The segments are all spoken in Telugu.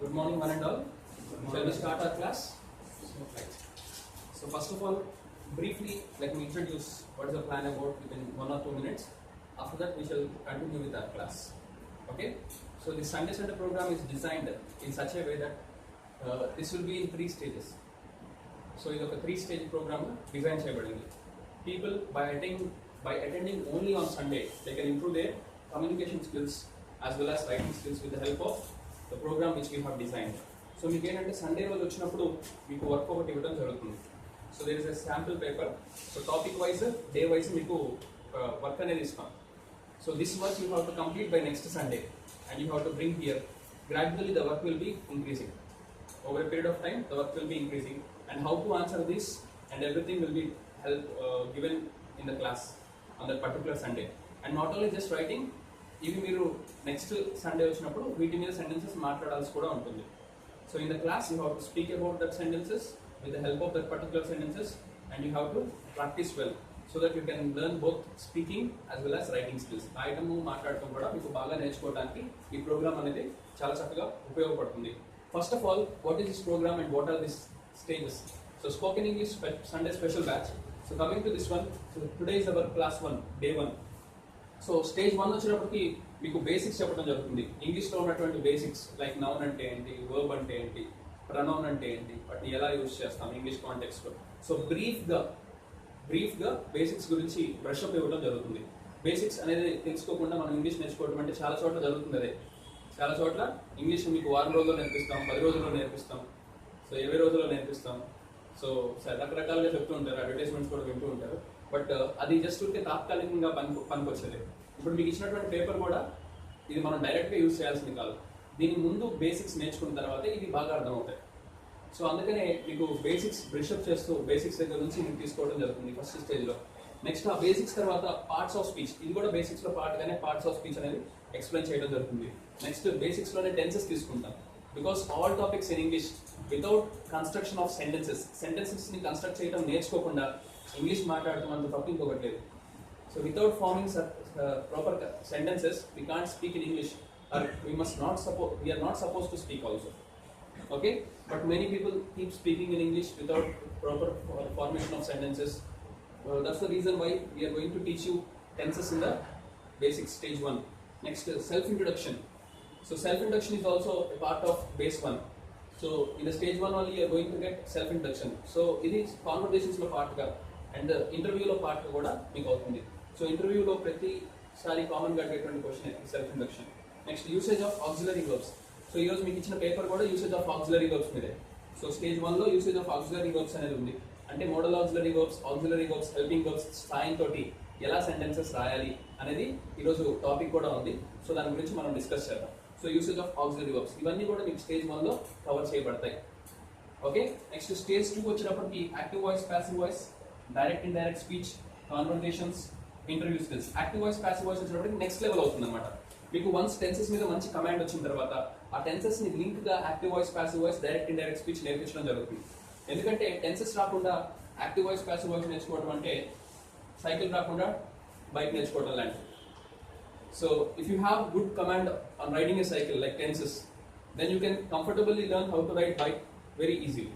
Good morning, one and all. Shall we start our class? Right. So first of all, briefly, let me introduce what is the plan about within 1 or 2 minutes. After that, we shall continue with our class. Okay? So the Sunday Center program is designed in such a way that this will be in 3 stages. So ఇది ఒక 3-stage program డిజైన్ చేయబడింది. People by attending only on Sunday, they can improve their communication skills as well as writing skills with the help of the program which we have designed. So మీకు ఏంటంటే సండే రోజు వచ్చినప్పుడు మీకు వర్క్ ఒకటి ఇవ్వడం జరుగుతుంది. So there is a sample paper. So topic wise day wise మీకు వర్క్ అనేది ఇస్తాం. So this work you have to complete by next Sunday and you have to bring here. Gradually the work will be increasing. Over a period of time the work will be increasing and how to answer this and everything will be given in the class on that particular Sunday. And not only just writing, ఇవి మీరు నెక్స్ట్ సండే వచ్చినప్పుడు వీటి మీద సెంటెన్సెస్ మాట్లాడాల్సి కూడా ఉంటుంది. So in the class you have to speak about that sentences with the help of that particular sentences and you have to practise well so that you can learn both speaking as well as writing skills. రాయటము మాట్లాడటం కూడా మీకు బాగా నేర్చుకోవడానికి ఈ ప్రోగ్రామ్ అనేది చాలా చక్కగా ఉపయోగపడుతుంది. First of all, what is this program and what are this stages? So spoken English Sunday special batch. So coming to this one, so today is our class 1, day 1. So stage 1 వచ్చినప్పటికి మీకు బేసిక్స్ చెప్పడం జరుగుతుంది. ఇంగ్లీష్లో ఉన్నటువంటి బేసిక్స్ లైక్ నౌన్ అంటే ఏంటి, వర్బ్ అంటే ఏంటి, ప్రనౌన్ అంటే ఏంటి, వాటిని ఎలా యూజ్ చేస్తాం ఇంగ్లీష్ కాంటెక్స్లో. సో బ్రీఫ్గా బేసిక్స్ గురించి బ్రష్ అప్ ఇవ్వడం జరుగుతుంది. బేసిక్స్ అనేది తెలుసుకోకుండా మనం ఇంగ్లీష్ నేర్చుకోవడం అంటే చాలా చోట్ల జరుగుతుంది. అదే చాలా చోట్ల ఇంగ్లీష్ మీకు వారం రోజుల్లో నేర్పిస్తాం, 10 రోజుల్లో నేర్పిస్తాం, సో 20 రోజుల్లో నేర్పిస్తాం. సో రకరకాలుగా చెప్తూ ఉంటారు, అడ్వర్టైజ్మెంట్స్ కూడా వింటూ ఉంటారు. బట్ అది జస్ట్ ఉంటే తాత్కాలికంగా పనికొచ్చేది. ఇప్పుడు మీకు ఇచ్చినటువంటి పేపర్ కూడా ఇది మనం డైరెక్ట్గా యూజ్ చేయాల్సింది కాదు. దీని ముందు బేసిక్స్ నేర్చుకున్న తర్వాత ఇది బాగా అర్థమవుతాయి. సో అందుకనే మీకు బేసిక్స్ బ్రషప్ చేస్తూ బేసిక్స్ దగ్గర నుంచి మీకు తీసుకోవడం జరుగుతుంది ఫస్ట్ స్టేజ్లో. నెక్స్ట్ ఆ బేసిక్స్ తర్వాత పార్ట్స్ ఆఫ్ స్పీచ్, ఇది కూడా బేసిక్స్లో పార్ట్గానే పార్ట్స్ ఆఫ్ స్పీచ్ అనేది ఎక్స్ప్లెయిన్ చేయడం జరుగుతుంది. నెక్స్ట్ బేసిక్స్లోనే టెన్సెస్ తీసుకుంటాం. Because all topics in English without construction of సెంటెన్సెస్ని కన్స్ట్రక్ట్ చేయడం నేర్చుకోకుండా ఇంగ్లీష్ మాట్లాడటం అంత తప్ప ఇంకొకటి లేదు. So without forming proper sentences we can't speak in English or we are not suppose to speak also. Okay, but many people keep speaking in English without proper formation of sentences. That's the reason why we are going to teach you tenses in the basic stage 1. Next, self-introduction. So self-introduction is also a part of base 1. So in the stage 1 only you are going to get self-introduction. So ఇది కాన్వర్సేషన్స్ లో పార్ట్ గా అండ్ ఇంటర్వ్యూలో పార్ట్ కూడా మీకు అవుతుంది. సో ఇంటర్వ్యూలో ప్రతిసారి కామన్ గా అడిగేటువంటి question self introduction. Next, usage of auxiliary verbs. So ఈ రోజు మీకు ఇచ్చిన పేపర్ కూడా యూసేజ్ ఆఫ్ ఆక్సిలరీ వర్బ్స్ మీదే. సో స్టేజ్ 1లో యూసేజ్ ఆఫ్ ఆక్సిలరీ వర్బ్స్ అనేది ఉంది. అంటే modal auxiliary verbs, helping verbs సాయంతో ఎలా సెంటెన్సెస్ రాయాలి అనేది ఈరోజు టాపిక్ కూడా ఉంది. సో దాని గురించి మనం డిస్కస్ చేద్దాం. So usage of auxiliary verbs ఇవన్నీ కూడా మీకు స్టేజ్ 1లో కవర్ చేయబడతాయి. ఓకే, నెక్స్ట్ స్టేజ్ 2 వచ్చినప్పటికి active voice, passive voice, direct indirect speech, conversations, interview skills. Active voice, passive voice వచ్చినప్పటికి నెక్స్ట్ లెవెల్ అవుతుంది అనమాట. మీకు వన్స్ టెన్సెస్ మీద మంచి కమాండ్ వచ్చిన తర్వాత ఆ టెన్సెస్ ని లింక్ గా active voice, passive voice, direct indirect speech నేర్పించడం జరుగుతుంది. ఎందుకంటే టెన్సెస్ రాకుండా యాక్టివ్ వాయిస్, ప్యాసివ్ వాయిస్ నేర్చుకోవడం అంటే సైకిల్ రాకుండా బైక్ నేర్చుకోవడం లాంటిది. So if you have good command on riding a cycle like tenses, then you can comfortably learn how to ride bike very easily.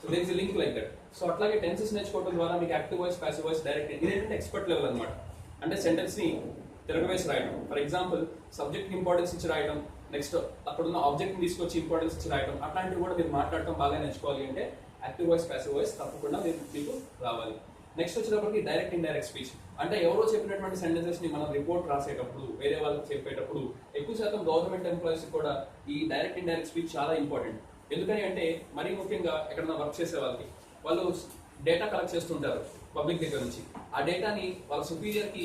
So there is a link like that. So అట్లాగే టెన్సెస్ నేర్చుకోవడం ద్వారా మీకు active voice, passive voice, direct ఇదేంటంటే ఎక్స్పర్ట్ లెవెల్ అనమాట. అంటే సెంటెన్స్ ని తిరగవేసి రాయడం. ఫర్ ఎగ్జాంపుల్ సబ్జెక్ట్ ఇంపార్టెన్స్ ఇచ్చి రాయడం, నెక్స్ట్ అక్కడున్న ఆబ్జెక్ట్ ని తీసుకొచ్చి ఇంపార్టెన్స్ ఇచ్చి రాయడం, అట్లాంటివి కూడా మీరు మాట్లాడటం బాగా నేర్చుకోవాలి అంటే యాక్టివ్ వాయిస్, ప్యాసివ్ వాయిస్ తప్పకుండా మీకు రావాలి. నెక్స్ట్ వచ్చినప్పటికి డైరెక్ట్ ఇండైరెక్ట్ స్పీచ్. అంటే ఎవరో చెప్పినటువంటి సెంటెన్సెస్ ని మనం రిపోర్ట్ రాసేటప్పుడు, వేరే వాళ్ళకి చెప్పేటప్పుడు ఎక్కువ శాతం గవర్నమెంట్ ఎంప్లాయీస్ కూడా ఈ డైరెక్ట్ ఇండైరెక్ట్ స్పీచ్ చాలా ఇంపార్టెంట్. ఎందుకని అంటే మరీ ముఖ్యంగా ఎక్కడైనా వర్క్ చేసే వాళ్ళకి వాళ్ళు డేటా కలెక్ట్ చేస్తుంటారు పబ్లిక్ దగ్గర నుంచి. ఆ డేటాని వాళ్ళ సుపీరియర్ కి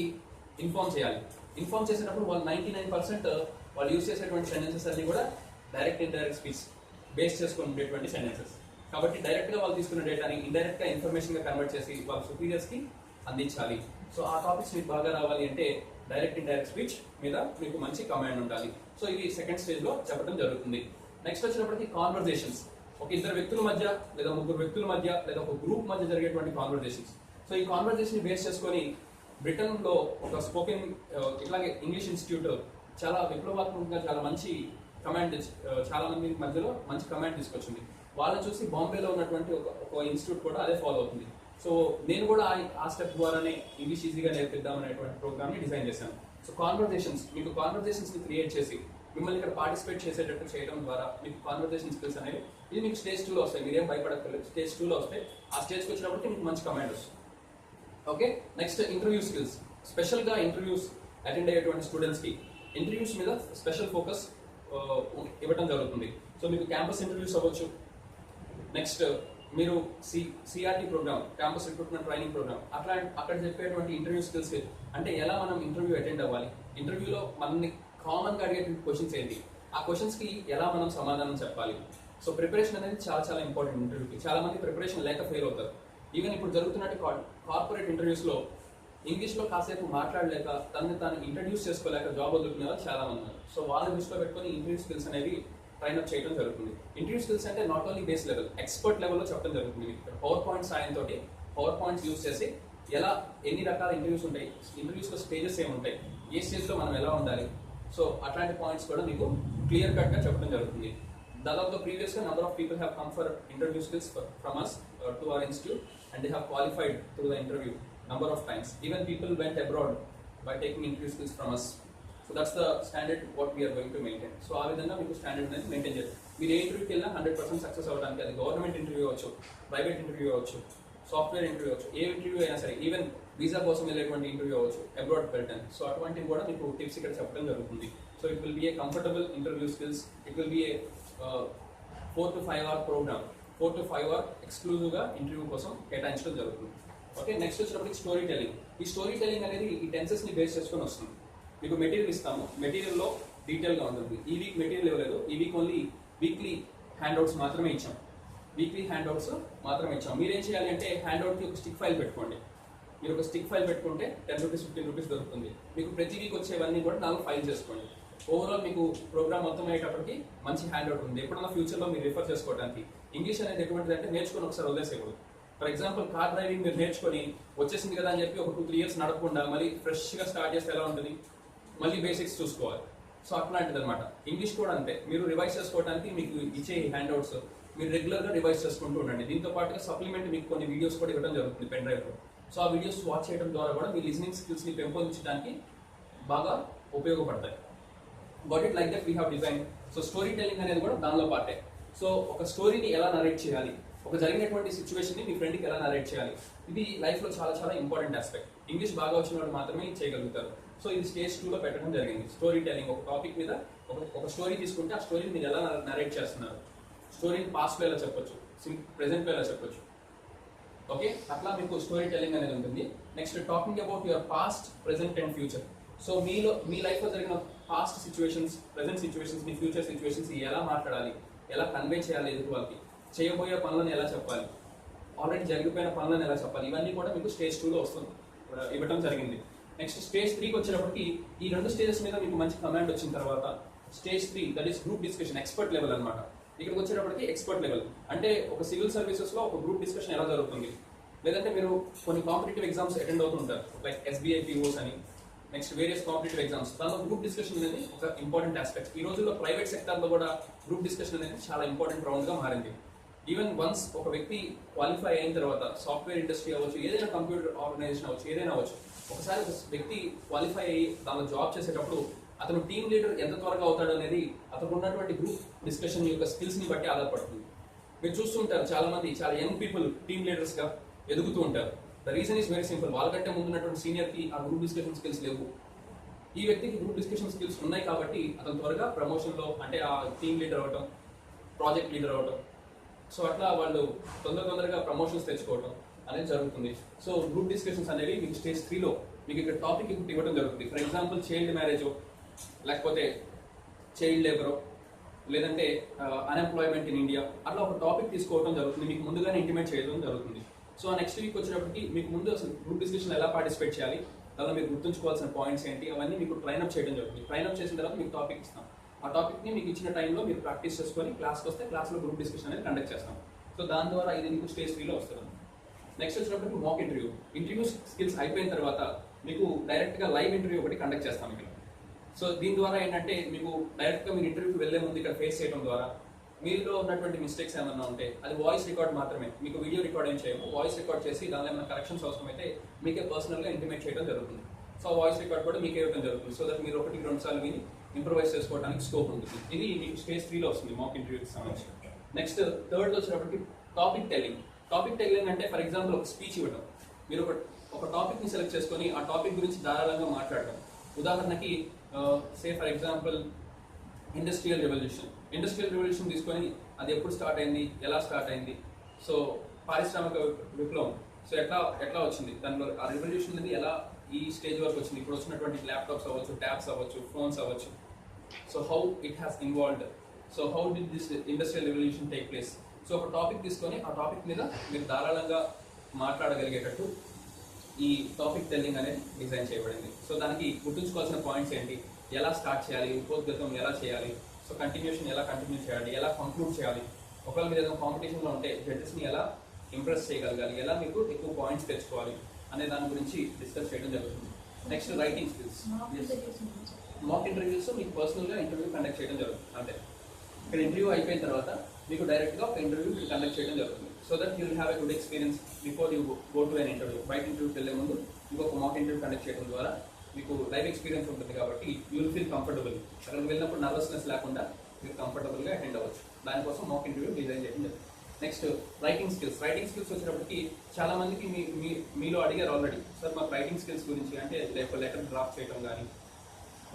ఇన్ఫార్మ్ చేయాలి. ఇన్ఫార్మ్ చేసేటప్పుడు వాళ్ళు 99% వాళ్ళు యూజ్ చేసేటువంటి సెంటెన్సెస్ అన్ని కూడా డైరెక్ట్ ఇండైరెక్ట్ స్పీచ్ బేస్ చేసుకుని ఉండేటువంటి సెంటెన్సెస్. కాబట్టి డైరెక్ట్ గా వాళ్ళు తీసుకున్న డేటాని ఇండైరెక్ట్ గా ఇన్ఫర్మేషన్ గా కన్వర్ట్ చేసి వాళ్ళ సుపీరియర్స్ కి అందించాలి. సో ఆ టాపిక్స్ మీకు బాగా రావాలి అంటే డైరెక్ట్ ఇండైరెక్ట్ స్పీచ్ మీద మీకు మంచి కమాండ్ ఉండాలి. సో ఇది సెకండ్ స్టేజ్ లో చెప్పడం జరుగుతుంది. నెక్స్ట్ వచ్చినప్పటికీ కాన్వర్సేషన్స్. ఒక 2 వ్యక్తుల మధ్య లేదా 3 వ్యక్తుల మధ్య లేదా ఒక గ్రూప్ మధ్య జరిగేటువంటి కాన్వర్సేషన్స్. సో ఈ కాన్వర్సేషన్ బేస్ చేసుకొని బ్రిటన్ లో ఒక స్పోకెన్ ఇట్లాగే ఇంగ్లీష్ ఇన్స్టిట్యూట్ చాలా విప్లవాత్మకంగా చాలా మంచి కమాండ్ చాలా మంది మధ్యలో మంచి కమాండ్ తీసుకొచ్చింది. వాళ్ళని చూసి బాంబేలో ఉన్నటువంటి ఒక ఇన్స్టిట్యూట్ కూడా అదే ఫాలో అవుతుంది. సో నేను కూడా ఆ స్టెప్ ద్వారానే ఇంగ్లీష్ ఈజీగా నేర్పిద్దాం అనేటువంటి ప్రోగ్రామ్ని డిజైన్ చేశాను. సో మీకు కాన్వర్జేషన్స్ని క్రియేట్ చేసి మిమ్మల్ని ఇక్కడ పార్టిసిపేట్ చేసేటట్టు చేయడం ద్వారా మీకు కాన్వర్జేషన్ స్కిల్స్ అనేవి ఇది మీకు స్టేజ్ 2లో వస్తాయి. మీరేం భయపడక్కర్లేదు, స్టేజ్ 2లో వస్తాయి. ఆ స్టేజ్కి వచ్చినప్పటికీ మీకు మంచి కమాండ్ వస్తుంది. Okay, next interview skills. స్పెషల్గా ఇంటర్వ్యూస్ అటెండ్ అయ్యేటువంటి స్టూడెంట్స్కి ఇంటర్వ్యూస్ మీద స్పెషల్ ఫోకస్ ఇవ్వడం జరుగుతుంది. సో మీకు క్యాంపస్ ఇంటర్వ్యూస్ అవ్వచ్చు, నెక్స్ట్ మీరు CRT program, campus recruitment training program, అక్కడ చెప్పేటువంటి ఇంటర్వ్యూ స్కిల్స్ అంటే ఎలా మనం ఇంటర్వ్యూ అటెండ్ అవ్వాలి, ఇంటర్వ్యూలో మనల్ని కామన్గా అడిగేటువంటి క్వశ్చన్స్ ఏంటి, ఆ క్వశ్చన్స్కి ఎలా మనం సమాధానం చెప్పాలి. సో ప్రిపరేషన్ అనేది చాలా చాలా ఇంపార్టెంట్ ఇంటర్వ్యూకి. చాలా మంది ప్రిపరేషన్ లేక ఫెయిల్ అవుతారు. ఈవెన్ ఇప్పుడు జరుగుతున్నట్టు కార్పొరేట్ ఇంటర్వ్యూస్లో ఇంగ్లీష్లో కాసేపు మాట్లాడలేక తనని తాను ఇంట్రడ్యూస్ చేసుకోలేక జాబ్ వదులుకునే వాళ్ళు చాలా మంది ఉన్నారు. సో వాళ్ళని దృష్టిలో పెట్టుకొని ఇంటర్వ్యూ స్కిల్స్ అనేవి ట్రైన్అప్ చేయడం జరుగుతుంది. ఇంటర్వ్యూ స్కిల్స్ అంటే not only base level, expert లెవెల్లో చెప్పడం జరుగుతుంది. పవర్ పాయింట్ సాయంతో పవర్ పాయింట్స్ యూజ్ చేసి ఎన్ని రకాల ఇంటర్వ్యూస్ ఉంటాయి, ఇంటర్వ్యూస్లో స్టేజెస్ ఏముంటాయి, ఏ స్టేజ్లో మనం ఎలా ఉండాలి, సో అట్లాంటి పాయింట్స్ కూడా మీకు క్లియర్ కట్గా చెప్పడం జరుగుతుంది. దాదాపుగా ప్రీవియస్గా number of people have come for interview skills from us to our institute and they have qualified through the interview number of times. Even people went abroad by taking interview skills from us. So that's the standard what we are going to maintain. So ఆ విధంగా మీకు స్టాండర్డ్ అనేది మెయింటైన్ చేయాలి. మీరు ఏ ఇంటర్వ్యూకి వెళ్ళినా 100% సక్సెస్ అవ్వడానికి, అది గవర్నమెంట్ ఇంటర్వ్యూ అవ్వచ్చు, ప్రైవేట్ ఇంటర్వ్యూ అవ్వచ్చు, సాఫ్ట్వేర్ ఇంటర్వ్యూ అవ్వచ్చు, ఏ ఇంటర్వ్యూ అయినా సరే, ఈవెన్ వీసా కోసం వెళ్ళేటువంటి ఇంటర్వ్యూ అవ్వచ్చు, అబ్రాడ్ వెళ్ళడానికి. సో అటువంటివి కూడా మీకు టిప్స్ ఇక్కడ చెప్పడం జరుగుతుంది. So it will be a comfortable interview skills. It will be a 4 to 5 hour program, 4 to 5 hour ఎక్స్క్లూజివ్గా ఇంటర్వ్యూ కోసం కేటాయించడం జరుగుతుంది. ఓకే, నెక్స్ట్ వచ్చినప్పటికి స్టోరీ టెల్లింగ్. ఈ స్టోరీ టెల్లింగ్ అనేది ఈ టెన్సెస్ని బేస్ చేసుకొని వస్తుంది. మీకు మెటీరియల్ ఇస్తాము, మెటీరియల్లో డీటెయిల్గా ఉంటుంది. ఈ వీక్ మెటీరియల్ ఇవ్వలేదు, ఈ వీక్ ఓన్లీ వీక్లీ హ్యాండ్అవుట్స్ మాత్రమే ఇచ్చాం. మీరేం చేయాలి అంటే హ్యాండ్అవుట్కి ఒక స్టిక్ ఫైల్ పెట్టుకోండి. మీరు ఒక స్టిక్ ఫైల్ పెట్టుకుంటే 10 రూపీస్ 15 రూపీస్ దొరుకుతుంది. మీకు ప్రతి వీక్ వచ్చేవన్నీ కూడా 4 ఫైల్ చేసుకోండి. ఓవరాల్ మీకు ప్రోగ్రామ్ మొత్తం అయ్యేటప్పటికి మంచి హ్యాండ్అవుట్ ఉంది. ఎప్పుడన్నా ఫ్యూచర్లో మీరు రిఫర్ చేసుకోవడానికి. ఇంగ్లీష్ అనేది ఎటువంటిది అంటే నేర్చుకొని ఒకసారి వదిలేసేయకూడదు. ఫర్ ఎగ్జాంపుల్ కార్ డ్రైవింగ్ మీరు నేర్చుకొని వచ్చేసింది కదా అని చెప్పి ఒక 2-3 years నడపకుండా మళ్ళీ ఫ్రెష్గా స్టార్ట్ చేస్తే ఎలా ఉంటుంది, మళ్ళీ బేసిక్స్ చూసుకోవాలి. సో అట్లాంటిది అనమాట. ఇంగ్లీష్ కూడా అంతే, మీరు రివైజ్ చేసుకోవడానికి మీకు ఇచ్చే హ్యాండ్అవుట్స్ మీరు రెగ్యులర్గా రివైజ్ చేసుకుంటూ ఉండండి. దీంతో పాటుగా సప్లిమెంట్ మీకు కొన్ని వీడియోస్ కూడా ఇవ్వడం జరుగుతుంది పెన్ డ్రైవ్లో. సో ఆ వీడియోస్ వాచ్ చేయడం ద్వారా కూడా మీ లిజనింగ్ స్కిల్స్ని పెంపొందించడానికి బాగా ఉపయోగపడతాయి. Got it like that we have design. So story telling అనేది కూడా దానిలో పార్టే. సో ఒక స్టోరీని ఎలా నరేట్ చేయాలి, ఒక జరిగినటువంటి సిచ్యువేషన్ని మీ ఫ్రెండ్కి ఎలా నరేట్ చేయాలి, ఇది లైఫ్లో చాలా చాలా ఇంపార్టెంట్ ఆస్పెక్ట్. ఇంగ్లీష్ బాగా వచ్చిన వాళ్ళు మాత్రమే చేయగలుగుతారు. సో ఇది స్టేజ్ 2లో పెట్టడం జరిగింది. స్టోరీ టెల్లింగ్, ఒక టాపిక్ మీద ఒక స్టోరీ తీసుకుంటే ఆ స్టోరీని మీరు ఎలా నరేట్ చేస్తున్నారు, స్టోరీని పాస్ట్లో ఎలా చెప్పొచ్చు, ప్రెజెంట్లో ఎలా చెప్పొచ్చు. ఓకే, అట్లా మీకు స్టోరీ టెల్లింగ్ అనేది ఉంటుంది. Next talking about your past, present and future. So మీ లైఫ్లో జరిగిన పాస్ట్ సిచ్యువేషన్స్, ప్రెజెంట్ సిచ్యువేషన్స్, మీ ఫ్యూచర్ సిచ్యువేషన్స్ ఎలా మాట్లాడాలి, ఎలా కన్వే చేయాలి ఎదుటి వాళ్ళకి, చేయబోయే పనులను ఎలా చెప్పాలి, ఆల్రెడీ జరిగిపోయిన పనులను ఎలా చెప్పాలి, ఇవన్నీ కూడా మీకు స్టేజ్ 2లో వస్తుంది, ఇవ్వడం జరిగింది. నెక్స్ట్ స్టేజ్ 3కి వచ్చేటప్పటికి ఈ 2 స్టేజెస్ మీద మీకు మంచి కమాండ్ వచ్చిన తర్వాత stage 3 that is group discussion, expert level అనమాట. ఇక్కడికి వచ్చేటప్పటికి ఎక్స్పర్ట్ లెవెల్ అంటే ఒక సివిల్ సర్వీసెస్లో ఒక గ్రూప్ డిస్కషన్ ఎలా జరుగుతుంది, లేదంటే మీరు కొన్ని కాంపిటేటివ్ ఎగ్జామ్స్ అటెండ్ అవుతుంటారు, లైక్ SBI POs అని, నెక్స్ట్ వేరియస్ కాంపిటేటివ్ ఎగ్జామ్స్. దానిలో గ్రూప్ డిస్కషన్ అనేది ఒక ఇంపార్టెంట్ ఆస్పెక్ట్. ఈ రోజుల్లో ప్రైవేట్ సెక్టార్లో కూడా గ్రూప్ డిస్కషన్ అనేది చాలా ఇంపార్టెంట్ రౌండ్గా మారింది. ఈవెన్ వన్స్ ఒక వ్యక్తి క్వాలిఫై అయిన తర్వాత సాఫ్ట్వేర్ ఇండస్ట్రీ అవ్వచ్చు, ఏదైనా కంప్యూటర్ ఆర్గనైజేషన్ అవ్వచ్చు, ఏదైనా అవ్వచ్చు, ఒకసారి ఒక వ్యక్తి క్వాలిఫై అయ్యి దానిలో జాబ్ చేసేటప్పుడు అతను టీమ్ లీడర్ ఎంత త్వరగా అవుతాడు అనేది అతను ఉన్నటువంటి గ్రూప్ డిస్కషన్ యొక్క స్కిల్స్ని బట్టి ఆధారపడుతుంది. మీరు చూస్తుంటారు చాలా మంది చాలా యంగ్ పీపుల్ టీమ్ లీడర్స్గా ఎదుగుతూ ఉంటారు. The reason is very simple, వాళ్ళకంటే ముందున్నటువంటి సీనియర్కి ఆ గ్రూప్ డిస్కషన్ స్కిల్స్ లేవు. ఈ వ్యక్తికి గ్రూప్ డిస్కషన్ స్కిల్స్ ఉన్నాయి కాబట్టి అతను త్వరగా ప్రమోషన్లో అంటే ఆ టీమ్ లీడర్ అవ్వటం, ప్రాజెక్ట్ లీడర్ అవ్వటం, సో అట్లా వాళ్ళు తొందరగా ప్రమోషన్స్ తెచ్చుకోవటం అనేది జరుగుతుంది. సో గ్రూప్ డిస్కషన్స్ అనేవి మీకు స్టేజ్ 3లో మీకు ఇక్కడ టాపిక్ ఇవ్వడం జరుగుతుంది. ఫర్ ఎగ్జాంపుల్ చైల్డ్ మ్యారేజో, లేకపోతే చైల్డ్ లేబరో, లేదంటే అన్ఎంప్లాయ్మెంట్ ఇన్ ఇండియా, అట్లా ఒక టాపిక్ తీసుకోవడం జరుగుతుంది, మీకు ముందుగానే ఇంటిమేట్ చేయడం జరుగుతుంది. సో ఆ నెక్స్ట్ వీక్ వచ్చేటప్పటికి మీకు ముందు అసలు గ్రూప్ డిస్కషన్ ఎలా పార్టిసిపేట్ చేయాలి, దానిలో మీరు గుర్తుంచుకోవాల్సిన పాయింట్స్ ఏంటి, అవన్నీ మీకు ట్రైన్అప్ చేయడం జరుగుతుంది. ట్రైన్అప్ చేసిన తర్వాత మీకు టాపిక్ ఇస్తాం. ఆ టాపిక్ని మీకు ఇచ్చిన టైంలో మీరు ప్రాక్టీస్ చేసుకొని క్లాస్కి వస్తే క్లాస్లో గ్రూప్ డిస్కషన్ అనేది కండక్ట్ చేస్తాం. సో దాని ద్వారా ఇది మీకు స్టేజ్ 3లో వస్తుంది. నెక్స్ట్ వచ్చినప్పటికి మాక్ ఇంటర్వ్యూ స్కిల్స్ అయిపోయిన తర్వాత మీకు డైరెక్ట్గా లైవ్ ఇంటర్వ్యూ ఒకటి కండక్ట్ చేస్తాం ఇక్కడ. సో దీని ద్వారా ఏంటంటే మీకు డైరెక్ట్గా మీరు ఇంటర్వ్యూకి వెళ్ళే ముందు ఇక్కడ ఫేస్ చేయడం ద్వారా మీలో ఉన్నటువంటి మిస్టేక్స్ ఏమన్నా ఉంటే అది వాయిస్ రికార్డ్ మాత్రమే, మీకు వీడియో రికార్డ్ ఏం చేయము, వాయిస్ రికార్డ్ చేసి దానిలో ఏమైనా కరెక్షన్స్ అవసరమైతే మీకే పర్సనల్గా ఇంటిమేట్ చేయడం జరుగుతుంది. సో వాయిస్ రికార్డ్ కూడా మీకే ఇవ్వడం జరుగుతుంది. సో దట్ మీరు 1-2 సార్లు విని ఇంప్రూవైజ్ చేసుకోవడానికి స్కోప్ ఉంటుంది. ఇది మీకు స్టేజ్ 3లో వస్తుంది మాక్ ఇంటర్వ్యూకి సంబంధించి. నెక్స్ట్ థర్డ్లో వచ్చినప్పటికీ టాపిక్ టెల్లింగ్. టాపిక్ టెల్లింగ్ అంటే ఫర్ ఎగ్జాంపుల్ ఒక స్పీచ్ ఇవ్వడం. మీరు ఒక టాపిక్ని సెలెక్ట్ చేసుకొని ఆ టాపిక్ గురించి ధారాళంగా మాట్లాడడం. ఉదాహరణకి say for example industrial revolution తీసుకొని అది ఎప్పుడు స్టార్ట్ అయింది, ఎలా స్టార్ట్ అయింది, సో పారిశ్రామిక విప్లవం సో ఎట్లా వచ్చింది, దానిలో ఆ రెవల్యూషన్ అనేది ఎలా ఈ స్టేజ్ వరకు వచ్చింది, ఇప్పుడు వచ్చినటువంటి ల్యాప్టాప్స్ అవ్వచ్చు, ట్యాబ్స్ అవ్వచ్చు, ఫోన్స్ అవ్వచ్చు, so how it has involved, so how did this industrial revolution take place. So ఒక టాపిక్ తీసుకొని ఆ టాపిక్ మీద మీరు ధారాళంగా మాట్లాడగలిగేటట్టు ఈ టాపిక్ టెల్లింగ్ అనేది డిజైన్ చేయబడింది. సో దానికి గుర్తుంచుకోవాల్సిన పాయింట్స్ ఏంటి, ఎలా స్టార్ట్ చేయాలి, ఉపోద్గతం ఎలా చేయాలి, సో కంటిన్యూషన్ ఎలా కంటిన్యూ చేయాలి, ఎలా కంక్లూడ్ చేయాలి, ఒకవేళ మీరు ఏదైనా కాంపిటీషన్లో ఉంటే జడ్జెస్ని ఎలా ఇంప్రెస్ చేయగలగాలి, ఎలా మీకు ఎక్కువ పాయింట్స్ తెచ్చుకోవాలి అనే దాని గురించి డిస్కస్ చేయడం జరుగుతుంది. Next writing skills. Mock interviews మీకు పర్సనల్గా ఇంటర్వ్యూ కండక్ట్ చేయడం జరుగుతుంది. అంటే ఇక్కడ ఇంటర్వ్యూ అయిపోయిన తర్వాత మీకు డైరెక్ట్గా ఒక ఇంటర్వ్యూ కండక్ట్ చేయడం జరుగుతుంది. So that you will have a good experience before you go to an interview. బయట ఇంటర్వ్యూకి వెళ్ళే ముందు ఇంకొక మాక్ ఇంటర్వ్యూ కండక్ట్ చేయడం ద్వారా మీకు లైవ్ ఎక్స్పీరియన్స్ ఉంటుంది కాబట్టి యూ విల్ ఫీల్ కంఫర్టబుల్. అక్కడికి వెళ్ళినప్పుడు నర్వస్నెస్ లేకుండా మీరు కంఫర్టబుల్గా అటెండ్ అవ్వచ్చు. దానికోసం మాక్ ఇంటర్వ్యూ డిజైన్ చేయడం జరుగుతుంది. నెక్స్ట్ రైటింగ్ స్కిల్స్ వచ్చేటప్పటికి చాలా మందికి మీలో అడిగారు ఆల్రెడీ, సార్ మాకు రైటింగ్ స్కిల్స్ గురించి, అంటే లెటర్ డ్రాఫ్ట్ చేయడం కానీ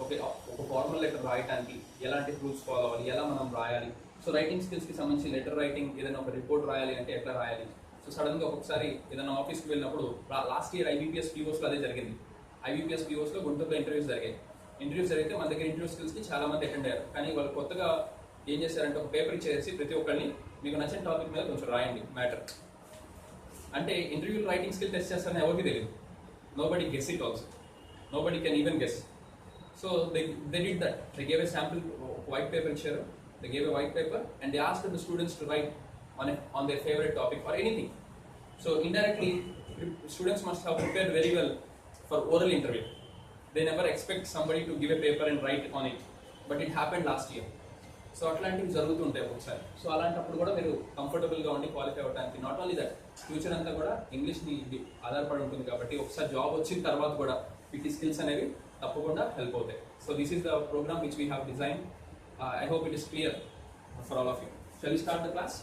ఒక ఫార్మల్ లెటర్ రాయడానికి ఎలాంటి రూల్స్ ఫాలో అవ్వాలి, ఎలా మనం రాయాలి, సో రైటింగ్ స్కిల్స్కి సంబంధించి లెటర్ రైటింగ్ ఏదైనా ఒక రిపోర్ట్ రాయాలి అంటే ఎట్లా రాయాలి. సో సడన్గా ఒక్కొక్కసారి ఏదైనా ఆఫీస్కి వెళ్ళినప్పుడు లాస్ట్ ఇయర్ IBPS POస్లో అదే జరిగింది. IBPS POస్లో గుంటూరులో ఇంటర్వ్యూస్ జరిగితే మన దగ్గర ఇంటర్వ్యూ స్కిల్స్కి చాలా మంది అటెండ్ అయ్యారు. కానీ వాళ్ళు కొత్తగా ఏం చేశారంటే ఒక పేపర్ ఇచ్చేసి ప్రతి ఒక్కరిని మీకు నచ్చిన టాపిక్ మీద కొంచెం రాయండి మ్యాటర్ అంటే ఇంటర్వ్యూ రైటింగ్ స్కిల్ టెస్ట్ చేస్తారని ఎవరికి తెలియదు. Nobody guess it also, nobody can even guess. So they did that. They gave a sample white paper ఇచ్చారు. They gave a white paper and they asked the students to write on their favorite topic or anything. So indirectly students must have prepared very well for oral interview. They never expect somebody to give a paper and write on it, but it happened last year. So అట్లాంటివి జరుగుతుంటాయి ఒకసారి. సో అలాంటప్పుడు కూడా మీరు కంఫర్టబుల్గా ఉండి క్వాలిఫై అవ్వడానికి, నాట్ ఓన్లీ దట్ ఫ్యూచర్ అంతా కూడా ఇంగ్లీష్ని ఆధారపడి ఉంటుంది కాబట్టి ఒకసారి జాబ్ వచ్చిన తర్వాత కూడా వీటి స్కిల్స్ అనేవి తప్పకుండా హెల్ప్ అవుతాయి. So this is the program which we have design. I hope it is clear for all of you. Shall we start the class?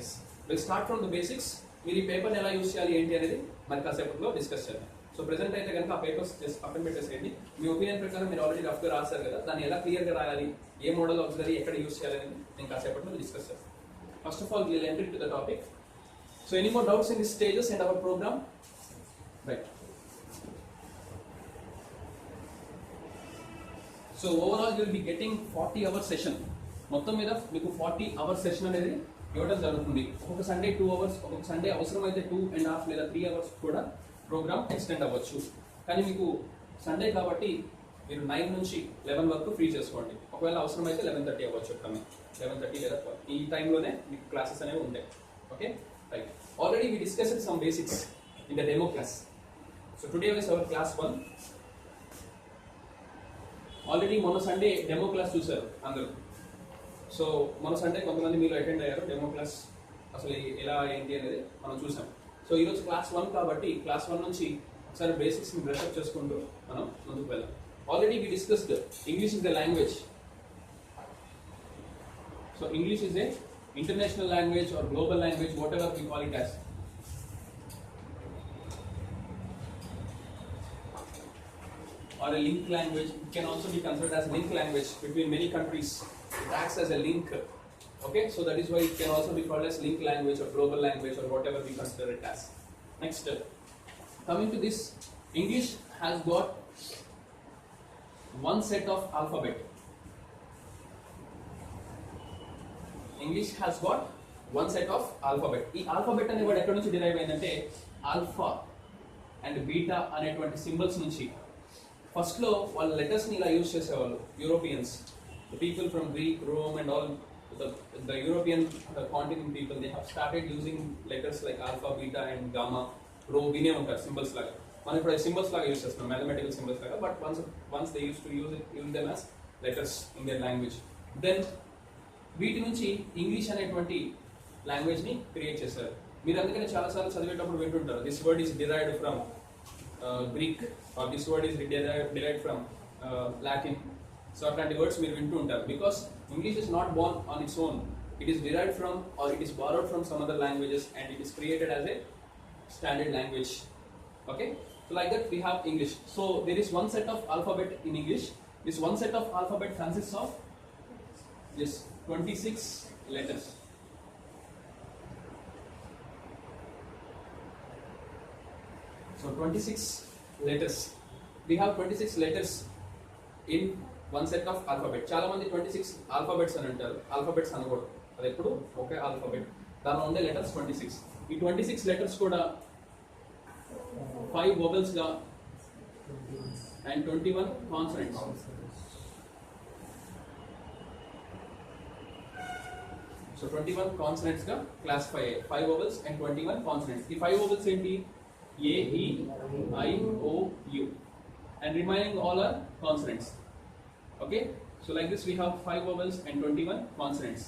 Yes, will start from the basics. మీరు ఈ పేపర్ని ఎలా యూస్ చేయాలి ఏంటి అనేది మరి కాసేపట్లో డిస్కస్ చేద్దాం. సో ప్రెసెంట్ అయితే కనుక ఆ పేపర్స్ జస్ట్ పక్కన పెట్టేసేయండి. మీ ఒపీనియన్ ప్రకారం మీరు ఆల్రెడీ రఫ్గా రాశారు కదా, దాన్ని ఎలా క్లియర్గా రాయాలి, ఏ మోడల్ ఆక్సిలరీ ఎక్కడ యూస్ చేయాలనేది నేను కాసేపట్లో డిస్కస్ చేస్తాను. First of all we'll enter to the topic. So any more doubts in this stages and our program? Right. So overall you will be getting 40 hours session. మొత్తం మీద మీకు 40 hours సెషన్ అనేది ఇవ్వడం జరుగుతుంది. ఒక్కొక్క సండే 2 hours, ఒక్కొక్క సండే అవసరమైతే 2.5 లేదా 3 hours కూడా ప్రోగ్రామ్ ఎక్స్టెండ్ అవ్వచ్చు. కానీ మీకు సండే కాబట్టి మీరు 9 నుంచి 11 వరకు ఫ్రీ చేసుకోండి. ఒకవేళ అవసరమైతే 11:30 అవ్వచ్చు, 11:30 లేదా 12 ఈ టైంలోనే మీకు క్లాసెస్ అనేవి ఉంటాయి. Okay, right. Already we discussed some basics in the demo class. So today is our class 1. Already మొన్న సండే డెమో క్లాస్ చూశారు అందరూ. సో మొన్న సండే కొంతమంది మీరు అటెండ్ అయ్యారు. డెమో క్లాస్ అసలు ఎలా ఏంటి అనేది మనం చూసాం. సో ఈరోజు క్లాస్ 1 కాబట్టి క్లాస్ 1 నుంచి ఒకసారి బేసిక్స్ని బ్రషప్ చేసుకుంటూ మనం ముందుకు వెళ్దాం. Already we discussed English is the language. So English is a international language or global language, whatever we call it as. Or a link language. It can also be considered as link language between many countries. It acts as a link. Okay, so that is why it can also be called as link language or global language or whatever we consider it as. Next, coming to this, English has got one set of alphabet. English has got one set of alphabet. ఈ alphabet అనే వర్డ్ ఎక్కడ నుంచి డిరైవ్ అయిందంటే ఆల్ఫా అండ్ బీటా అనేటువంటి సింబల్స్ నుంచి. ఫస్ట్లో వాళ్ళ లెటర్స్ని ఇలా యూజ్ చేసేవాళ్ళు Europeans, the people from Greek, Rome and all the European continent people, they have started using letters like alpha, beta and gamma, రో వినే ఉంటారు సింబల్స్ లాగా. మనం ఇప్పుడు సింబల్స్ లాగా యూస్ చేస్తున్నాం, మ్యాథమెటికల్ సింబల్స్ లాగా, but once they use to use them as letters in their language. Then వీటి నుంచి ఇంగ్లీష్ అనేటువంటి లాంగ్వేజ్ ని క్రియేట్ చేశారు. మీరు అందుకనే చాలాసార్లు చదివేటప్పుడు వింటుంటారు, this word is derived from Greek or this word is derived from Latin. So అట్లాంటి వర్డ్స్ మీరు వింటూ ఉంటారు. Because English is not born on its own, it is derived from or it is borrowed from some other languages and it is created as a standard language. Okay, so like that we have English. So there is one set of alphabet in English. This one set of alphabet consists of this 26 letters. So 26 letters, we have 26 letters in one set of alphabet. చాలా మంది 26 alphabets అని అంటారు, alphabets అనకూడదు, అది ఎప్పుడు ఒకే ఆల్ఫాబెట్, దానిలో ఉండే లెటర్స్ 26. ఈ 26 లెటర్స్ కూడా 5 వొవెల్స్ గా అండ్ 21 కాన్సనెంట్స్. సో 21 కాన్సనెంట్స్ గా క్లాసిఫై అయ్యాయి, 5 వొవెల్స్ అండ్ 21 కాన్సనెంట్స్. ఈ 5 వొవెల్స్ ఏంటి? A, E, I, O, U, and remaining all are consonants. Okay, so like this we have 5 vowels and 21 consonants.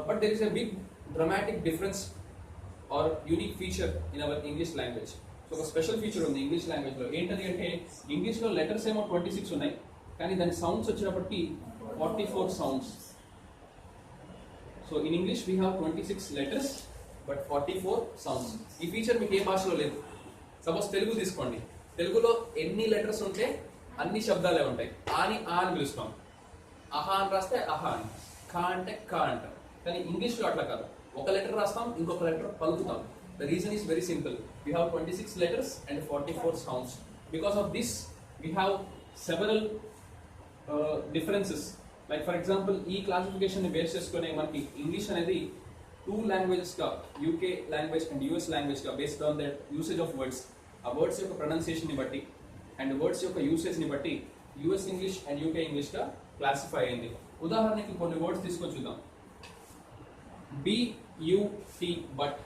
But there is a big dramatic difference or unique feature in our English language. So a special feature on the English language lo entadi ante English lo letters emo 26 unnai, kani dani sounds vachinapatti 44 sounds. So in English we have 26 letters but 44 sounds. ఈ ఫీచర్ మీకు ఏ భాషలో లేదు. సపోజ్ తెలుగు తీసుకోండి, తెలుగులో ఎన్ని లెటర్స్ ఉంటే అన్ని శబ్దాలే ఉంటాయి. ఆని ఆ అని పిలుస్తాం, అహా అని రాస్తే అహా అని, ఖా అంటే ఖా అంటాం. కానీ ఇంగ్లీష్లో అట్లా కాదు, ఒక లెటర్ రాస్తాం, ఇంకొక లెటర్ పలుకుతాం. The reason is very simple, we have 26 letters and 44 sounds. Because of this we have several differences. Like for example ఈ క్లాసిఫికేషన్ ని బేస్ చేసుకునే మనకి ఇంగ్లీష్ అనేది 2 లాంగ్వేజెస్ గా, UK language and US language గా, based on that usage of words, ఆ వర్డ్స్ యొక్క ప్రొనౌన్సియేషన్ ని బట్టి అండ్ వర్డ్స్ యొక్క యూసేజ్ ని బట్టి US English and UK English గా క్లాసిఫై అయింది. ఉదాహరణకి కొన్ని వర్డ్స్ తీసుకొని చూద్దాం. బియుటి బట్,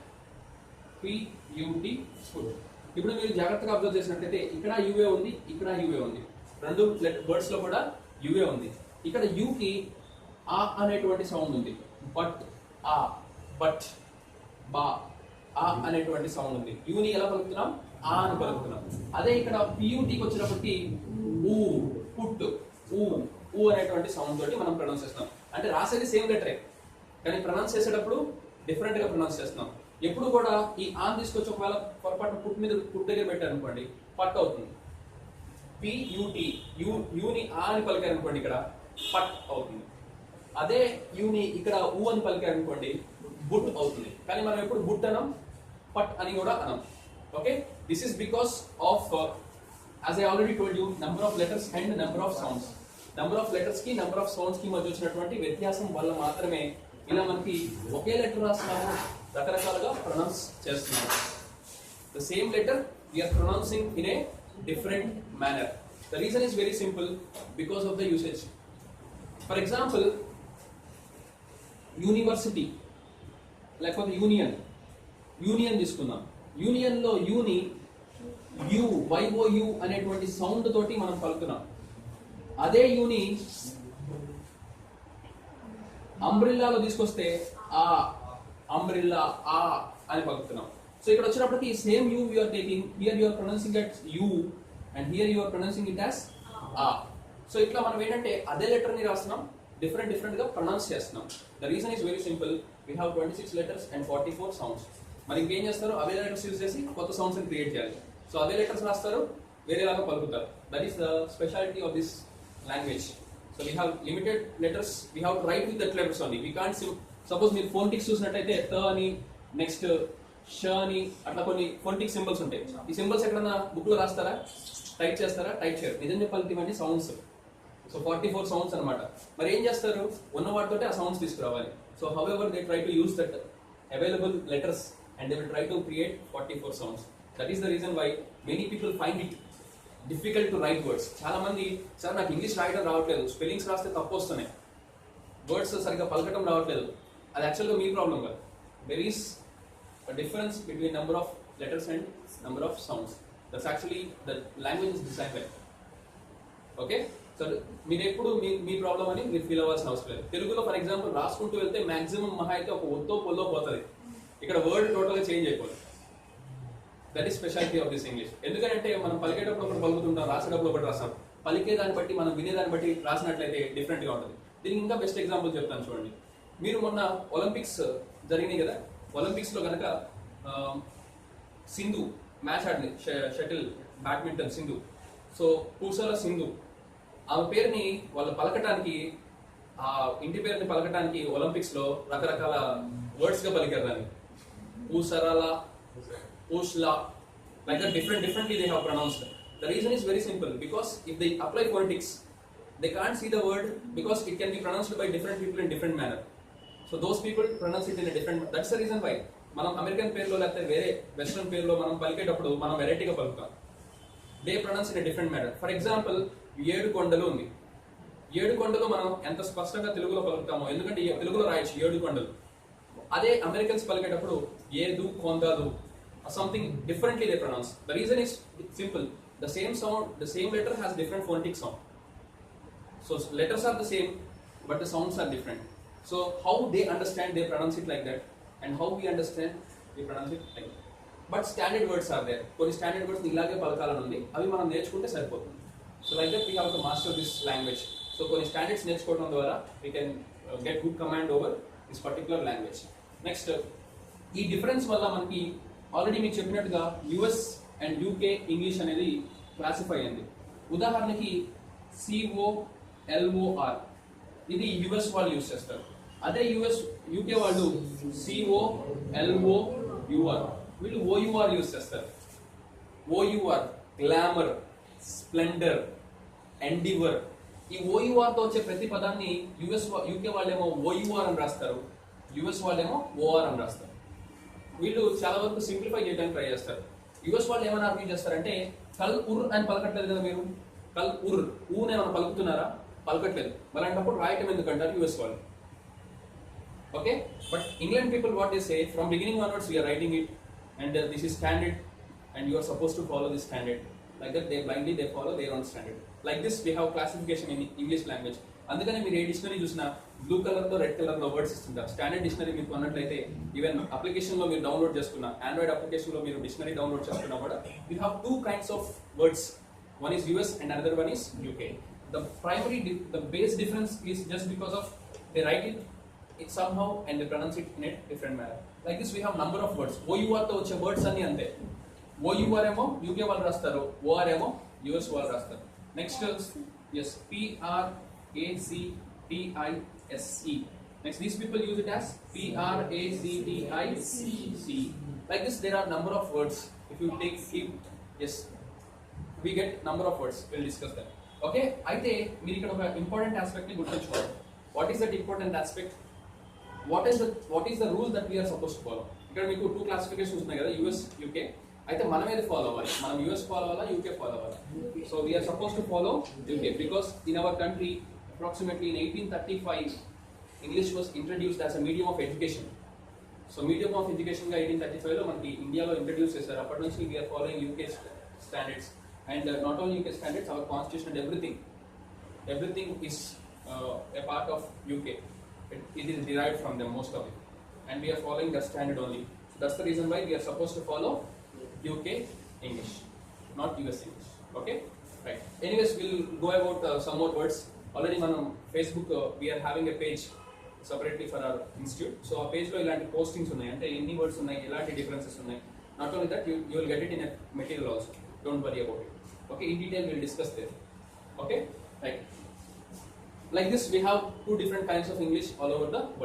పియుటి ఫుడ్. ఇప్పుడు మీరు జాగ్రత్తగా అబ్జర్వ్ చేసినట్లయితే ఇక్కడ యుఏ ఉంది, ఇక్కడ యుఏ ఉంది, రెండు వర్డ్స్ లో కూడా యుఏ ఉంది. ఇక్కడ యుకి ఆ అనేటువంటి సౌండ్ ఉంది, బట్ ఆ, బట్ బా, ఆ అనేటువంటి సౌండ్ ఉంది. యూని ఎలా పలుకుతున్నాం? ఆ అని పలుకుతున్నాం. అదే ఇక్కడ పియుటికి వచ్చినప్పటికీ ఊ, పుట్, ఊ, ఊ అనేటువంటి సౌండ్ తోటి మనం ప్రొనౌన్స్ చేస్తున్నాం. అంటే రాసేది సేమ్ లెటరే, కానీ ప్రొనౌన్స్ చేసేటప్పుడు డిఫరెంట్ గా ప్రొనౌన్స్ చేస్తున్నాం. ఎప్పుడు కూడా ఈ ఆన్ తీసుకొచ్చి ఒకవేళ పొరపాటు పుట్ మీద పుట్ దగ్గర పెట్టారనుకోండి, పట్ అవుతుంది. పియుటి, యూని ఆ అని పలికారనుకోండి, ఇక్కడ పట్ అవుతుంది. అదే యూని ఇక్కడ ఊ అని పలికారనుకోండి, బుట్ అవుతుంది. కానీ మనం ఎప్పుడు బుట్ అనం, పట్ అని కూడా అనం. Okay, this is because of as I already told you, number of letters and number of sounds. Number of letters కి నంబర్ ఆఫ్ సౌండ్స్ కి మధ్య వచ్చినటువంటి వ్యత్యాసం వల్ల మాత్రమే ఇలా మనకి ఒకే లెటర్ రాస్తున్నాము, రకరకాలుగా ప్రొనౌన్స్ చేస్తున్నాము. The same letter we are pronouncing in a different manner. The reason is very simple, because of the usage. For example university లేకపోతే యూనియన్ తీసుకుందాం. యూనియన్ లో యూని యు, వైఓయు అనేటువంటి సౌండ్ తోటి మనం పలుకున్నాం. అదే యూని అంబ్రిల్లాలో తీసుకొస్తే ఆ, అంబ్రిల్లా, ఆ అని పలుకుతున్నాం. సో ఇక్కడ వచ్చినప్పటికీ same you are taking, here you are pronouncing it you and here you are pronouncing it as a. So ఇట్లా మనం ఏంటంటే అదే లెటర్ ని రాస్తున్నాం, డిఫరెంట్ గా ప్రొనౌన్స్ చేస్తున్నాం. The reason is very simple, we have 26 letters and 44 sounds. మరి ఇంకేం చేస్తారు? అవే లెటర్స్ యూజ్ చేసి కొత్త సౌండ్స్ ని క్రియేట్ చేయాలి. సో అదే లెటర్స్ రాస్తారు, వేరేలాగా పలుకుతారు. That is the speciality of this language. So we have limited letters, we have to right with that letters only. We can't suppose మీరు ఫోనెటిక్స్ చూసినట్టయితే త అని, నెక్స్ట్ ష అని, అట్లా కొన్ని ఫోనెటిక్ సింబల్స్ ఉంటాయి. ఈ సింబల్స్ ఎక్కడన్నా బుక్ లో రాస్తారా? టైప్ చేస్తారా? టైప్ చేయరు. నిజం చెప్పాలి, ఇవన్నీ సౌండ్స్. సో 44 సౌండ్స్ అనమాట. మరి ఏం చేస్తారు? ఉన్న వాటితో ఆ సౌండ్స్ తీసుకురావాలి. So however they try to use that available letters and they will try to create 44 sounds. That is the reason why many people find it difficult to write words. చాలా మంది, సార్ నాకు ఇంగ్లీష్ రాయడం రావట్లేదు, స్పెల్లింగ్స్ రాస్తే తప్పు వస్తున్నాయి, వర్డ్స్ సరిగ్గా పలకటం రావట్లేదు. అది యాక్చువల్గా మీ ప్రాబ్లం కాదు. There is a difference between number of letters and number of sounds. That's actually the language is designed like. Okay, so మీరు ఎప్పుడు మీ ప్రాబ్లం అని మీరు ఫీల్ అవ్వాల్సిన అవసరం లేదు. తెలుగులో ఫర్ ఎగ్జాంపుల్ రాసుకుంటూ వెళ్తే మాక్సిమం మహా అయితే ఒక ఒత్తో పొల్లో పోతుంది. ఇక్కడ వర్డ్ టోటల్గా చేంజ్ అయిపోతుంది. That is speciality of this English. ఎందుకంటే మనం పలికేటప్పుడు ఒకటి పలుకుతుంటాం, రాసేటప్పుడు ఒకటి రాస్తాం. పలికే దాన్ని బట్టి మనం వినేదాన్ని బట్టి రాసినట్లయితే డిఫరెంట్గా ఉంటుంది. దీనికి ఇంకా బెస్ట్ ఎగ్జాంపుల్ చెప్తాను చూడండి. మీరు మొన్న ఒలింపిక్స్ జరిగినాయి కదా, ఒలింపిక్స్లో కనుక సింధు మ్యాచ్ ఆడింది, షటిల్ బ్యాడ్మింటన్ సింధు. సో పూసల సింధు ఆమె పేరుని వాళ్ళు పలకటానికి, ఆ ఇంటి పేరుని పలకటానికి ఒలింపిక్స్లో రకరకాల వర్డ్స్గా పలికారు దాన్ని. పూసరలా, పూష్లా, like that differently they have pronounced. The reason is very simple, because if they apply phonetics, they can't see the word because it can be pronounced by different people in different manner. So those people pronounce it in a different. That's the reason why మనం అమెరికన్ పేరులో లేకపోతే వేరే వెస్ట్రన్ పేరులో మనం పలికేటప్పుడు మనం వెరైటీగా పలుకుతాం. They pronounce in a different matter. For example, 7 కొండలు ఉంది. 7 కొండలు మనం ఎంత స్పష్టంగా తెలుగులో పలుకుతామో, ఎందుకంటే తెలుగులో రాయొచ్చు 7 కొండలు. అదే అమెరికన్స్ పలికేటప్పుడు ఏదు కొందాదు, something differently they pronounce. The reason is simple. The same sound, the same letter has different phonetic sound. So letters are the same, but the sounds are different. So how they understand, they pronounce it like that, and how we understand, we pronounce it like that. But standard words are there. కొన్ని standard words ఇలాగే పలకాలని ఉంది, అవి మనం నేర్చుకుంటే సరిపోతుంది. So like that we have to master this language. So కొన్ని standards నేర్చుకోవడం ద్వారా we can get good command over this particular language. Next, ఈ డిఫరెన్స్ వల్ల మనకి ఆల్రెడీ మీకు చెప్పినట్టుగా యుఎస్ అండ్ యూకే ఇంగ్లీష్ అనేది క్లాసిఫై అయింది. ఉదాహరణకి COLOR ఇది యుఎస్ వాళ్ళు యూజ్ చేస్తారు. అదే యూకే వాళ్ళు COLOUR, వీళ్ళు OUR యూజ్ చేస్తారు. OUR glamour, Splendor, Endeavour. ఈ OUR తో వచ్చే ప్రతి పదాన్ని యూకే వాళ్ళేమో OUR అని రాస్తారు, యుఎస్ వాళ్ళేమో OR అని రాస్తారు. వీళ్ళు చాలా వరకు సింప్లిఫై చేయడానికి ట్రై చేస్తారు. యుఎస్ వాళ్ళు ఏమైనా ఆర్గ్యూ చేస్తారంటే కల్ ఉర్ అని పలకట్లేదు కదా మీరు, కల్ ఉర్ ఊనే ఏమైనా పలుకుతున్నారా, పలకట్లేదు. అలాంటప్పుడు రాయటం ఎందుకంటారు యుఎస్ వాళ్ళు. Okay, but England people what they say, from beginning onwards we are writing it and this is standard and you are suppose to follow this standard. Like that they blindly they follow their own standard. Like this we have classification in English language. అందుకని మీరు ఏ డిక్షనరీ చూసినా బ్లూ కలర్లో రెడ్ కలర్లో వర్డ్స్ ఇస్తుంటారు. స్టాండర్డ్ డిక్షనరీ మీకు అన్నట్లయితే ఈవెన్ అప్లికేషన్లో మీరు డౌన్లోడ్ చేసుకున్న ఆండ్రాయిడ్ అప్లికేషన్లో మీరు డిక్షనరీ డౌన్లోడ్ చేసుకున్నా కూడా you have 2 kinds of words. One is US and another one is UK. The base difference is just because of they write it somehow and they pronounce it in a different manner. Like this we have number of words. OUR తో వచ్చే వర్డ్స్ అన్ని అంతే. OUR ఏమో UK వాళ్ళు రాస్తారు, OR ఏమో US వాళ్ళు రాస్తారు. Next yes, PRACTISE. Next, these people use it as PRACTICE. Like this, there are number of words. If you keep, yes, we get number of words. We'll discuss that. Okay, అయితే మీరు ఇక్కడ ఒక ఇంపార్టెంట్ ఆస్పెక్ట్ ని గుర్తుంచుకోవాలి. What is that important aspect? What is the rule that we are supposed to follow? ఇక్కడ మీకు 2 classifications ఉన్నాయి కదా, US, UK. అయితే మనం ఏది ఫాలో అవ్వాలి? మనం US ఫాలో అవ్వాలా, UK ఫాలో అవ్వాలా? So we are supposed to follow UK because in our country approximately in 1835 English was introduced as a medium of education. So medium of education గా 1835 లో మనకి ఇండియాలో ఇంట్రడ్యూస్ చేశారు. అప్పటి నుంచి we are following UK standards and not only UK standards, our constitution and everything is a part of UK. It is derived from them, most of it, and we are following that standard only. So that's the reason why we are supposed to follow UK English, not US English. Okay, right. Anyways, we'll go about some more words. Already on Facebook we are having a page separately for our institute. So ఆ పేజ్ లో ఇలాంటి పోస్టింగ్స్ ఉన్నాయి, అంటే ఎన్ని వర్డ్స్ ఉన్నాయి, ఎలాంటి డిఫరెన్సెస్ ఉన్నాయి. Not only that, you will get it in a material also. Don't worry about it. Okay, in detail we'll discuss there. Okay, right. Like this we have 2 different kinds of English all over the world.